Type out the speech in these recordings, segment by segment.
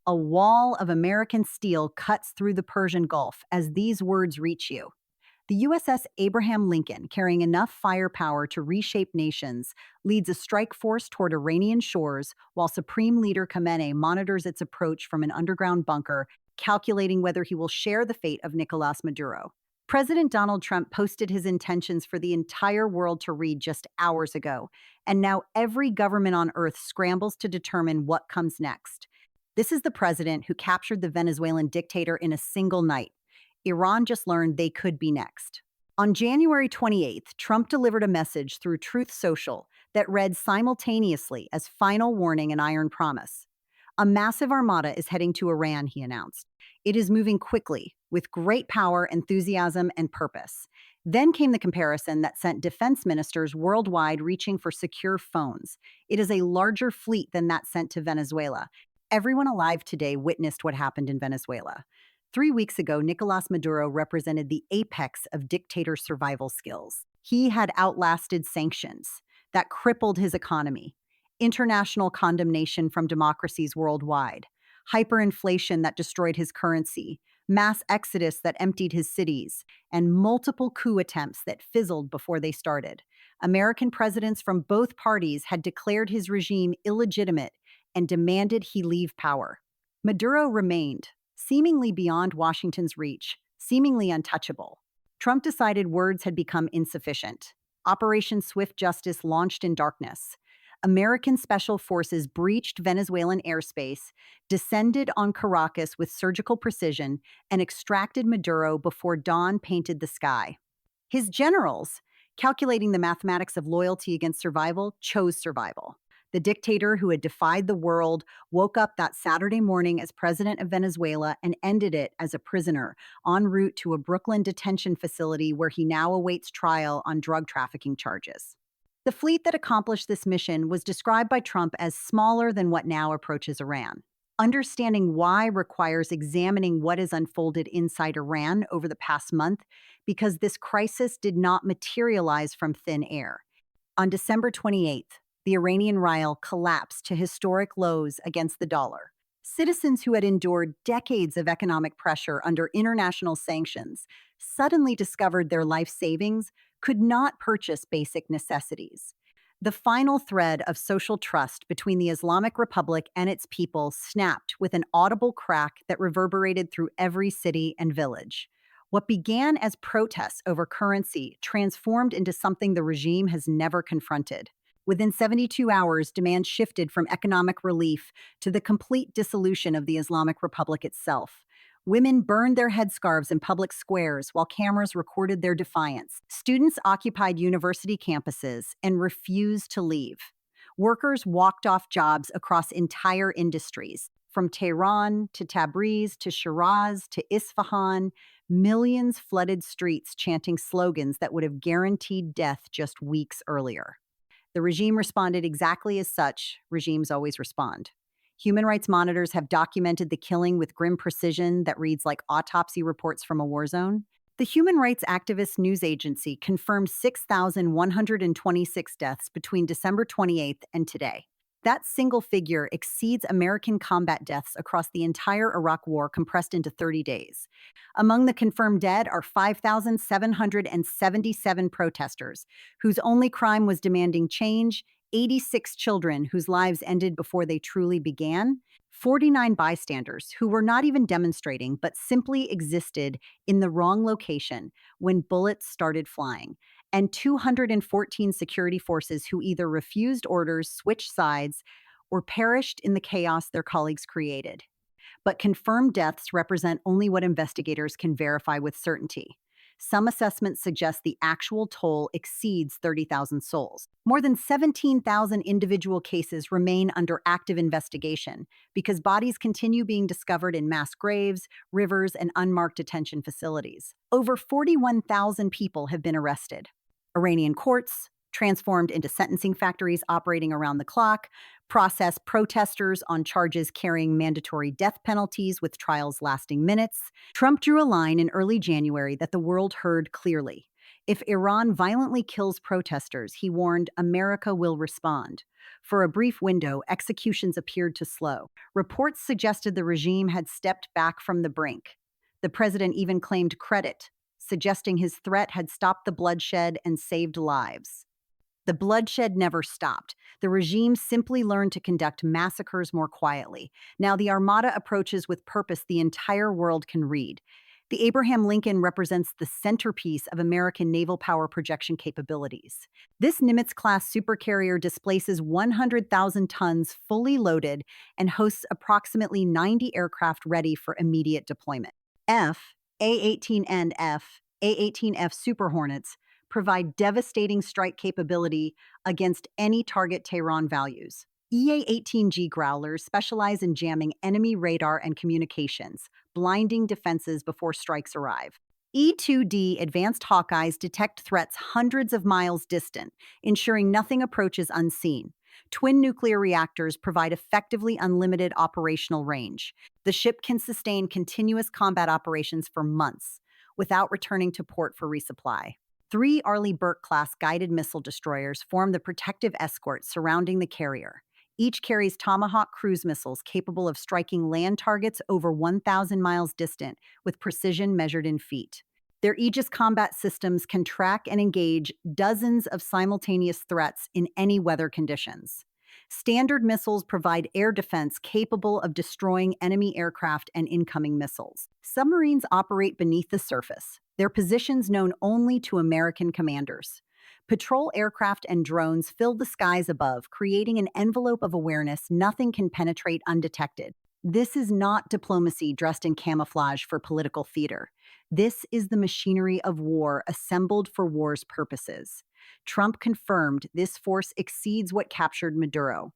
A wall of American steel cuts through the Persian Gulf as these words reach you. The USS Abraham Lincoln, carrying enough firepower to reshape nations, leads a strike force toward Iranian shores while Supreme Leader Khamenei monitors its approach from an underground bunker, calculating whether he will share the fate of Nicolas Maduro. President Donald Trump posted his intentions for the entire world to read just hours ago, and now every government on earth scrambles to determine what comes next. This is the president who captured the Venezuelan dictator in a single night. Iran just learned they could be next. On January 28th, Trump delivered a message through Truth Social that read simultaneously as final warning and iron promise. A massive armada is heading to Iran, he announced. It is moving quickly, with great power, enthusiasm, and purpose. Then came the comparison that sent defense ministers worldwide reaching for secure phones. It is a larger fleet than that sent to Venezuela. Everyone alive today witnessed what happened in Venezuela. 3 weeks ago, Nicolas Maduro represented the apex of dictator survival skills. He had outlasted sanctions that crippled his economy, international condemnation from democracies worldwide, hyperinflation that destroyed his currency, mass exodus that emptied his cities, and multiple coup attempts that fizzled before they started. American presidents from both parties had declared his regime illegitimate and demanded he leave power. Maduro remained, seemingly beyond Washington's reach, seemingly untouchable. Trump decided words had become insufficient. Operation Swift Justice launched in darkness. American special forces breached Venezuelan airspace, descended on Caracas with surgical precision, and extracted Maduro before dawn painted the sky. His generals, calculating the mathematics of loyalty against survival, chose survival. The dictator who had defied the world woke up that Saturday morning as president of Venezuela and ended it as a prisoner, en route to a Brooklyn detention facility where he now awaits trial on drug trafficking charges. The fleet that accomplished this mission was described by Trump as smaller than what now approaches Iran. Understanding why requires examining what has unfolded inside Iran over the past month, because this crisis did not materialize from thin air. On December 28th, the Iranian rial collapsed to historic lows against the dollar. Citizens who had endured decades of economic pressure under international sanctions suddenly discovered their life savings could not purchase basic necessities. The final thread of social trust between the Islamic Republic and its people snapped with an audible crack that reverberated through every city and village. What began as protests over currency transformed into something the regime has never confronted. Within 72 hours, demand shifted from economic relief to the complete dissolution of the Islamic Republic itself. Women burned their headscarves in public squares while cameras recorded their defiance. Students occupied university campuses and refused to leave. Workers walked off jobs across entire industries. From Tehran to Tabriz to Shiraz to Isfahan, millions flooded streets chanting slogans that would have guaranteed death just weeks earlier. The regime responded exactly as such. Regimes always respond. Human rights monitors have documented the killing with grim precision that reads like autopsy reports from a war zone. The human rights activist news agency confirmed 6,126 deaths between December 28th and today. That single figure exceeds American combat deaths across the entire Iraq war compressed into 30 days. Among the confirmed dead are 5,777 protesters, whose only crime was demanding change, 86 children whose lives ended before they truly began, 49 bystanders who were not even demonstrating but simply existed in the wrong location when bullets started flying, and 214 security forces who either refused orders, switched sides, or perished in the chaos their colleagues created. But confirmed deaths represent only what investigators can verify with certainty. Some assessments suggest the actual toll exceeds 30,000 souls. More than 17,000 individual cases remain under active investigation because bodies continue being discovered in mass graves, rivers, and unmarked detention facilities. Over 41,000 people have been arrested. Iranian courts, transformed into sentencing factories operating around the clock, process protesters on charges carrying mandatory death penalties with trials lasting minutes. Trump drew a line in early January that the world heard clearly. If Iran violently kills protesters, he warned, America will respond. For a brief window, executions appeared to slow. Reports suggested the regime had stepped back from the brink. The president even claimed credit, suggesting his threat had stopped the bloodshed and saved lives. The bloodshed never stopped. The regime simply learned to conduct massacres more quietly. Now the Armada approaches with purpose the entire world can read. The Abraham Lincoln represents the centerpiece of American naval power projection capabilities. This Nimitz-class supercarrier displaces 100,000 tons fully loaded and hosts approximately 90 aircraft ready for immediate deployment. A-18N F, A-18F Super Hornets provide devastating strike capability against any target Tehran values. EA-18G Growlers specialize in jamming enemy radar and communications, blinding defenses before strikes arrive. E-2D Advanced Hawkeyes detect threats hundreds of miles distant, ensuring nothing approaches unseen. Twin nuclear reactors provide effectively unlimited operational range. The ship can sustain continuous combat operations for months without returning to port for resupply. 3 Arleigh Burke-class guided missile destroyers form the protective escort surrounding the carrier. Each carries Tomahawk cruise missiles capable of striking land targets over 1,000 miles distant with precision measured in feet. Their Aegis combat systems can track and engage dozens of simultaneous threats in any weather conditions. Standard missiles provide air defense capable of destroying enemy aircraft and incoming missiles. Submarines operate beneath the surface, their positions known only to American commanders. Patrol aircraft and drones fill the skies above, creating an envelope of awareness nothing can penetrate undetected. This is not diplomacy dressed in camouflage for political theater. This is the machinery of war assembled for war's purposes. Trump confirmed this force exceeds what captured Maduro.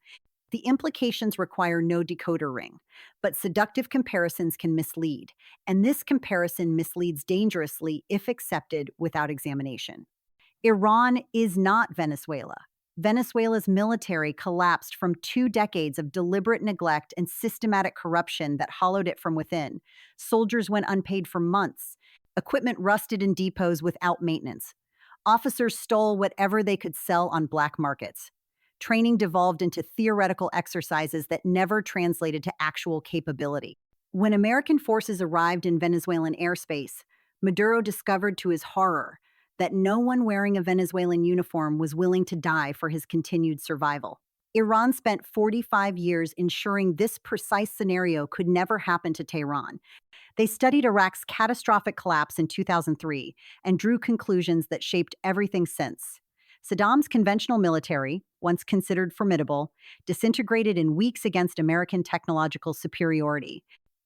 The implications require no decoder ring, but seductive comparisons can mislead, and this comparison misleads dangerously if accepted without examination. Iran is not Venezuela. Venezuela's military collapsed from 2 decades of deliberate neglect and systematic corruption that hollowed it from within. Soldiers went unpaid for months. Equipment rusted in depots without maintenance. Officers stole whatever they could sell on black markets. Training devolved into theoretical exercises that never translated to actual capability. When American forces arrived in Venezuelan airspace, Maduro discovered to his horror that no one wearing a Venezuelan uniform was willing to die for his continued survival. Iran spent 45 years ensuring this precise scenario could never happen to Tehran. They studied Iraq's catastrophic collapse in 2003 and drew conclusions that shaped everything since. Saddam's conventional military, once considered formidable, disintegrated in weeks against American technological superiority.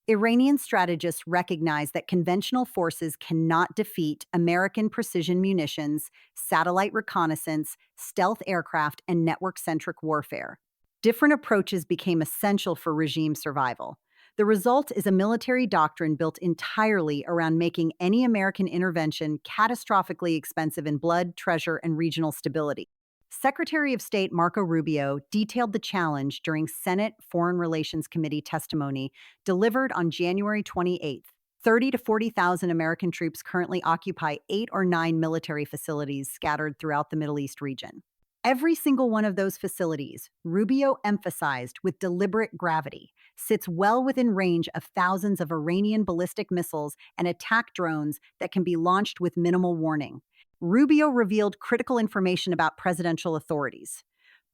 Iranian strategists recognized that conventional forces cannot defeat American precision munitions, satellite reconnaissance, stealth aircraft, and network-centric warfare. Different approaches became essential for regime survival. The result is a military doctrine built entirely around making any American intervention catastrophically expensive in blood, treasure, and regional stability. Secretary of State Marco Rubio detailed the challenge during Senate Foreign Relations Committee testimony delivered on January 28th. 30 to 40,000 American troops currently occupy 8 or 9 military facilities scattered throughout the Middle East region. Every single one of those facilities, Rubio emphasized with deliberate gravity, sits well within range of thousands of Iranian ballistic missiles and attack drones that can be launched with minimal warning. Rubio revealed critical information about presidential authorities.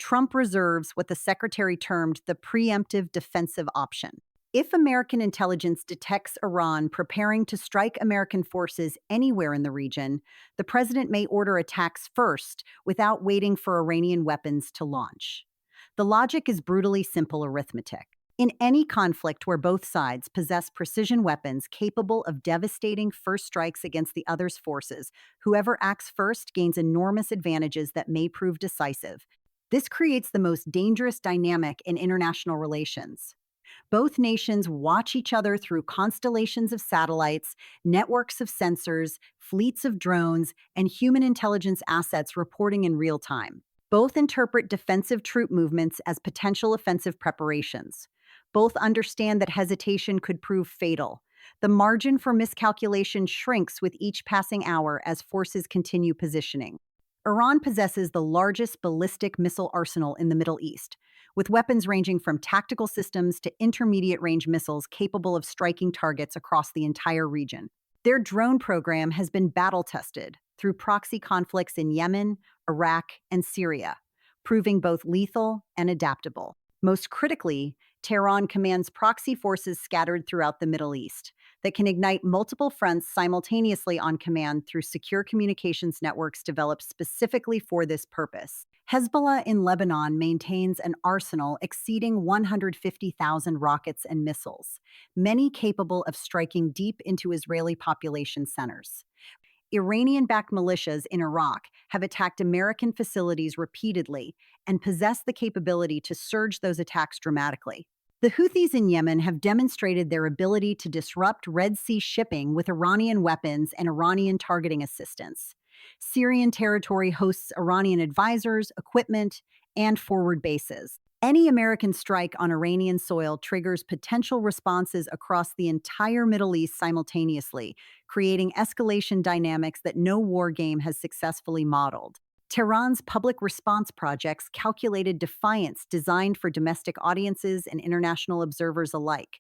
Trump reserves what the secretary termed the preemptive defensive option. If American intelligence detects Iran preparing to strike American forces anywhere in the region, the president may order attacks first without waiting for Iranian weapons to launch. The logic is brutally simple arithmetic. In any conflict where both sides possess precision weapons capable of devastating first strikes against the other's forces, whoever acts first gains enormous advantages that may prove decisive. This creates the most dangerous dynamic in international relations. Both nations watch each other through constellations of satellites, networks of sensors, fleets of drones, and human intelligence assets reporting in real time. Both interpret defensive troop movements as potential offensive preparations. Both understand that hesitation could prove fatal. The margin for miscalculation shrinks with each passing hour as forces continue positioning. Iran possesses the largest ballistic missile arsenal in the Middle East, with weapons ranging from tactical systems to intermediate range missiles capable of striking targets across the entire region. Their drone program has been battle tested through proxy conflicts in Yemen, Iraq, and Syria, proving both lethal and adaptable. Most critically, Tehran commands proxy forces scattered throughout the Middle East that can ignite multiple fronts simultaneously on command through secure communications networks developed specifically for this purpose. Hezbollah in Lebanon maintains an arsenal exceeding 150,000 rockets and missiles, many capable of striking deep into Israeli population centers. Iranian-backed militias in Iraq have attacked American facilities repeatedly and possess the capability to surge those attacks dramatically. The Houthis in Yemen have demonstrated their ability to disrupt Red Sea shipping with Iranian weapons and Iranian targeting assistance. Syrian territory hosts Iranian advisors, equipment, and forward bases. Any American strike on Iranian soil triggers potential responses across the entire Middle East simultaneously, creating escalation dynamics that no war game has successfully modeled. Tehran's public response projects calculated defiance designed for domestic audiences and international observers alike.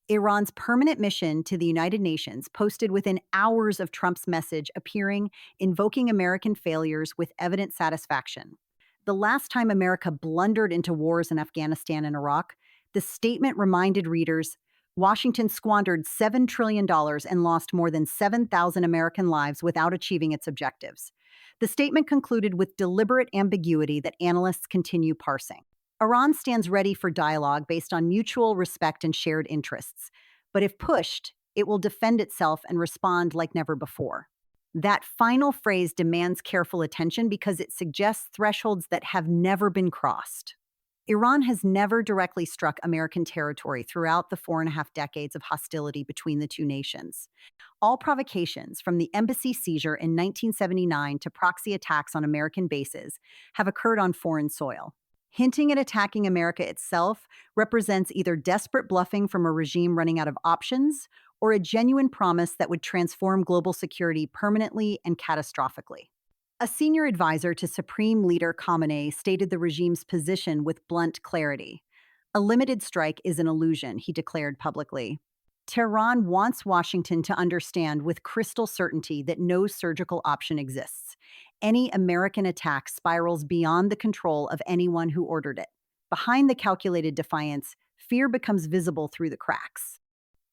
Iran's permanent mission to the United Nations, posted within hours of Trump's message appearing, invoking American failures with evident satisfaction. The last time America blundered into wars in Afghanistan and Iraq, the statement reminded readers Washington squandered $7 trillion and lost more than 7,000 American lives without achieving its objectives. The statement concluded with deliberate ambiguity that analysts continue parsing. Iran stands ready for dialogue based on mutual respect and shared interests, but if pushed, it will defend itself and respond like never before. That final phrase demands careful attention because it suggests thresholds that have never been crossed. Iran has never directly struck American territory throughout the 4.5 decades of hostility between the two nations. All provocations, from the embassy seizure in 1979 to proxy attacks on American bases, have occurred on foreign soil. Hinting at attacking America itself represents either desperate bluffing from a regime running out of options or a genuine promise that would transform global security permanently and catastrophically. A senior advisor to Supreme Leader Khamenei stated the regime's position with blunt clarity. A limited strike is an illusion, he declared publicly. Tehran wants Washington to understand with crystal certainty that no surgical option exists. Any American attack spirals beyond the control of anyone who ordered it. Behind the calculated defiance, fear becomes visible through the cracks.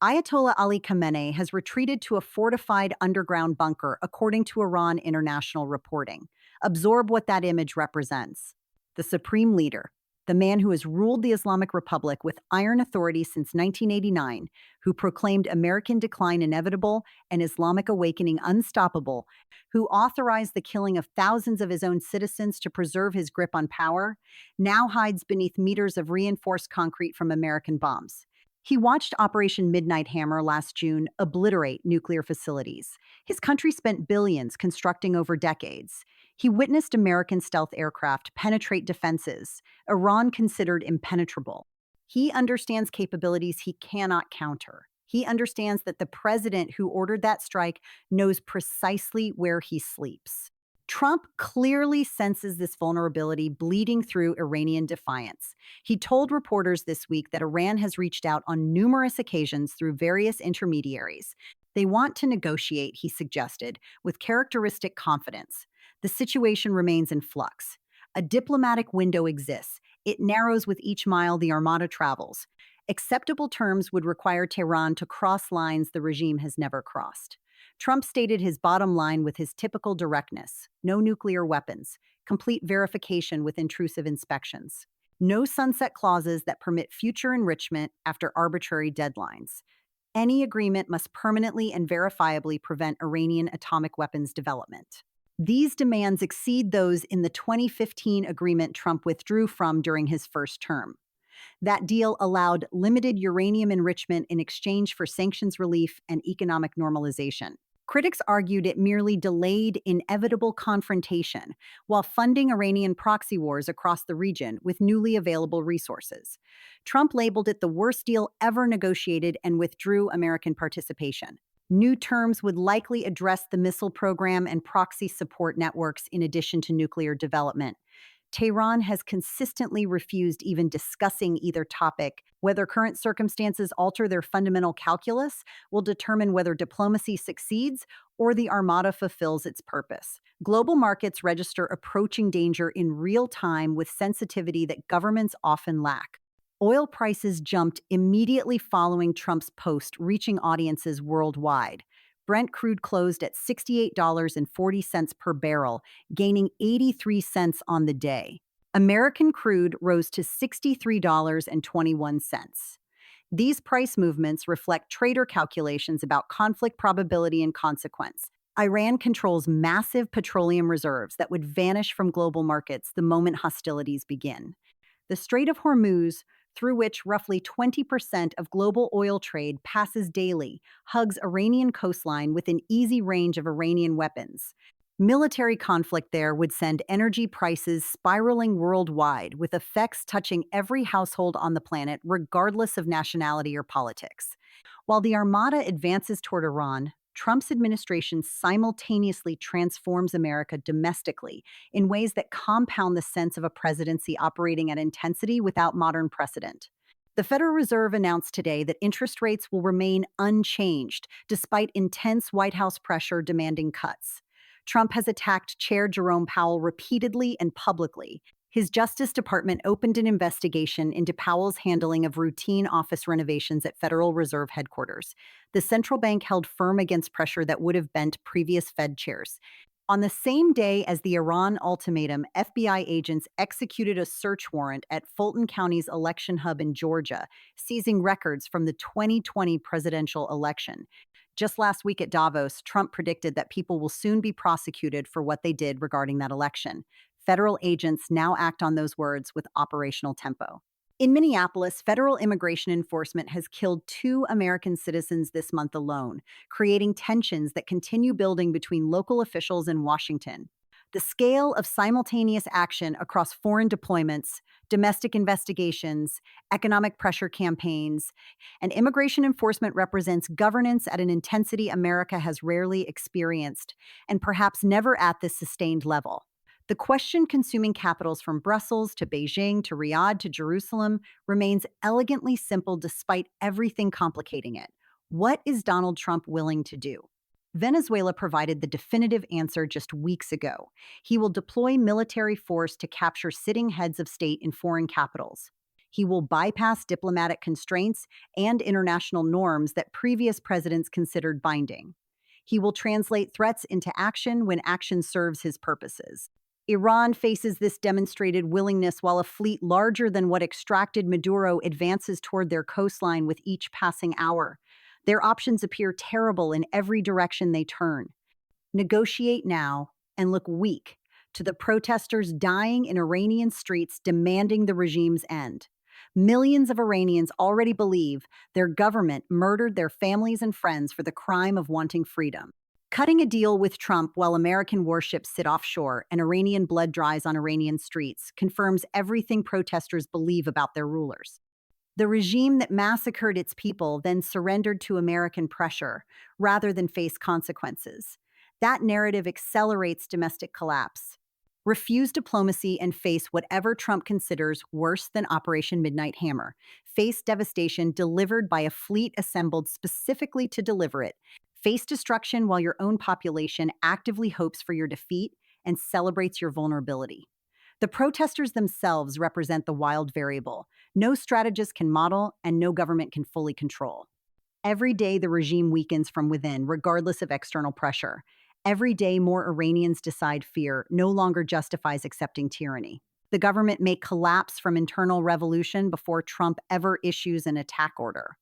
Ayatollah Ali Khamenei has retreated to a fortified underground bunker, according to Iran international reporting. Absorb what that image represents. The supreme leader, the man who has ruled the Islamic Republic with iron authority since 1989, who proclaimed American decline inevitable and Islamic awakening unstoppable, who authorized the killing of thousands of his own citizens to preserve his grip on power, now hides beneath meters of reinforced concrete from American bombs. He watched Operation Midnight Hammer last June obliterate nuclear facilities. His country spent billions constructing over decades. He witnessed American stealth aircraft penetrate defenses Iran considered impenetrable. He understands capabilities he cannot counter. He understands that the president who ordered that strike knows precisely where he sleeps. Trump clearly senses this vulnerability bleeding through Iranian defiance. He told reporters this week that Iran has reached out on numerous occasions through various intermediaries. They want to negotiate, he suggested, with characteristic confidence. The situation remains in flux. A diplomatic window exists. It narrows with each mile the Armada travels. Acceptable terms would require Tehran to cross lines the regime has never crossed. Trump stated his bottom line with his typical directness: no nuclear weapons, complete verification with intrusive inspections, no sunset clauses that permit future enrichment after arbitrary deadlines. Any agreement must permanently and verifiably prevent Iranian atomic weapons development. These demands exceed those in the 2015 agreement Trump withdrew from during his first term. That deal allowed limited uranium enrichment in exchange for sanctions relief and economic normalization. Critics argued it merely delayed inevitable confrontation while funding Iranian proxy wars across the region with newly available resources. Trump labeled it the worst deal ever negotiated and withdrew American participation. New terms would likely address the missile program and proxy support networks in addition to nuclear development. Tehran has consistently refused even discussing either topic. Whether current circumstances alter their fundamental calculus will determine whether diplomacy succeeds or the Armada fulfills its purpose. Global markets register approaching danger in real time with sensitivity that governments often lack. Oil prices jumped immediately following Trump's post, reaching audiences worldwide. Brent crude closed at $68.40 per barrel, gaining 83 cents on the day. American crude rose to $63.21. These price movements reflect trader calculations about conflict probability and consequence. Iran controls massive petroleum reserves that would vanish from global markets the moment hostilities begin. The Strait of Hormuz, through which roughly 20% of global oil trade passes daily, hugs Iranian coastline within easy range of Iranian weapons. Military conflict there would send energy prices spiraling worldwide, with effects touching every household on the planet, regardless of nationality or politics. While the Armada advances toward Iran, Trump's administration simultaneously transforms America domestically in ways that compound the sense of a presidency operating at intensity without modern precedent. The Federal Reserve announced today that interest rates will remain unchanged despite intense White House pressure demanding cuts. Trump has attacked Chair Jerome Powell repeatedly and publicly. His Justice Department opened an investigation into Powell's handling of routine office renovations at Federal Reserve headquarters. The central bank held firm against pressure that would have bent previous Fed chairs. On the same day as the Iran ultimatum, FBI agents executed a search warrant at Fulton County's election hub in Georgia, seizing records from the 2020 presidential election. Just last week at Davos, Trump predicted that people will soon be prosecuted for what they did regarding that election. Federal agents now act on those words with operational tempo. In Minneapolis, federal immigration enforcement has killed 2 American citizens this month alone, creating tensions that continue building between local officials in Washington. The scale of simultaneous action across foreign deployments, domestic investigations, economic pressure campaigns, and immigration enforcement represents governance at an intensity America has rarely experienced, and perhaps never at this sustained level. The question consuming capitals from Brussels to Beijing to Riyadh to Jerusalem remains elegantly simple despite everything complicating it. What is Donald Trump willing to do? Venezuela provided the definitive answer just weeks ago. He will deploy military force to capture sitting heads of state in foreign capitals. He will bypass diplomatic constraints and international norms that previous presidents considered binding. He will translate threats into action when action serves his purposes. Iran faces this demonstrated willingness while a fleet larger than what extracted Maduro advances toward their coastline with each passing hour. Their options appear terrible in every direction they turn. Negotiate now and look weak to the protesters dying in Iranian streets demanding the regime's end. Millions of Iranians already believe their government murdered their families and friends for the crime of wanting freedom. Cutting a deal with Trump while American warships sit offshore and Iranian blood dries on Iranian streets confirms everything protesters believe about their rulers. The regime that massacred its people then surrendered to American pressure rather than face consequences. That narrative accelerates domestic collapse. Refuse diplomacy and face whatever Trump considers worse than Operation Midnight Hammer. Face devastation delivered by a fleet assembled specifically to deliver it. Face destruction while your own population actively hopes for your defeat and celebrates your vulnerability. The protesters themselves represent the wild variable. No strategist can model and no government can fully control. Every day the regime weakens from within, regardless of external pressure. Every day more Iranians decide fear no longer justifies accepting tyranny. The government may collapse from internal revolution before Trump ever issues an attack order.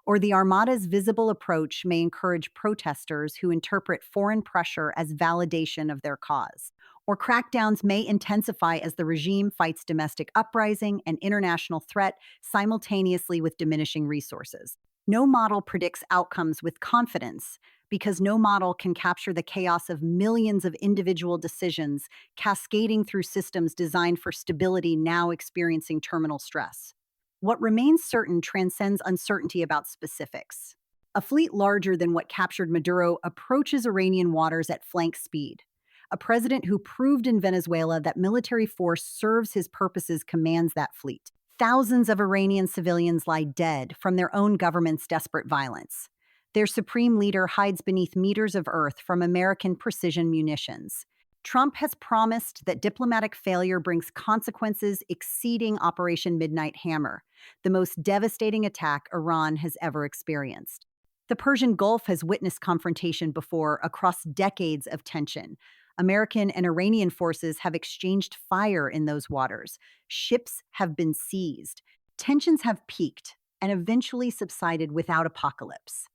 Or the Armada's visible approach may encourage protesters who interpret foreign pressure as validation of their cause. Or crackdowns may intensify as the regime fights domestic uprising and international threat simultaneously with diminishing resources. No model predicts outcomes with confidence because no model can capture the chaos of millions of individual decisions cascading through systems designed for stability now experiencing terminal stress. What remains certain transcends uncertainty about specifics. A fleet larger than what captured Maduro approaches Iranian waters at flank speed. A president who proved in Venezuela that military force serves his purposes commands that fleet. Thousands of Iranian civilians lie dead from their own government's desperate violence. Their supreme leader hides beneath meters of earth from American precision munitions. Trump has promised that diplomatic failure brings consequences exceeding Operation Midnight Hammer, the most devastating attack Iran has ever experienced. The Persian Gulf has witnessed confrontation before across decades of tension. American and Iranian forces have exchanged fire in those waters. Ships have been seized. Tensions have peaked and eventually subsided without apocalypse.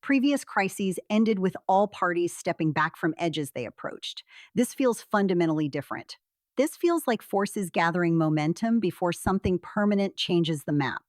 Previous crises ended with all parties stepping back from edges they approached. This feels fundamentally different. This feels like forces gathering momentum before something permanent changes the map.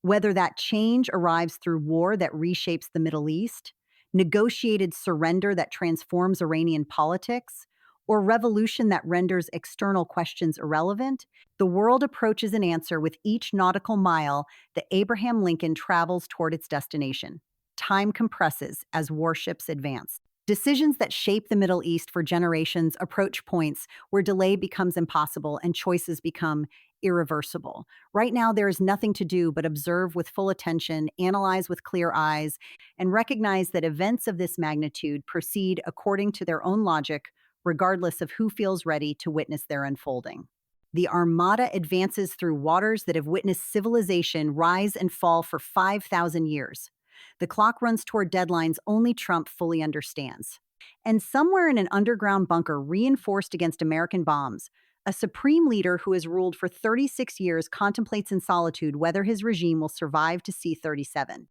Whether that change arrives through war that reshapes the Middle East, negotiated surrender that transforms Iranian politics, or revolution that renders external questions irrelevant, the world approaches an answer with each nautical mile that Abraham Lincoln travels toward its destination. Time compresses as warships advance. Decisions that shape the Middle East for generations approach points where delay becomes impossible and choices become irreversible. Right now, there is nothing to do but observe with full attention, analyze with clear eyes, and recognize that events of this magnitude proceed according to their own logic, regardless of who feels ready to witness their unfolding. The Armada advances through waters that have witnessed civilization rise and fall for 5,000 years. The clock runs toward deadlines only Trump fully understands. And somewhere in an underground bunker reinforced against American bombs, a supreme leader who has ruled for 36 years contemplates in solitude whether his regime will survive to see 37.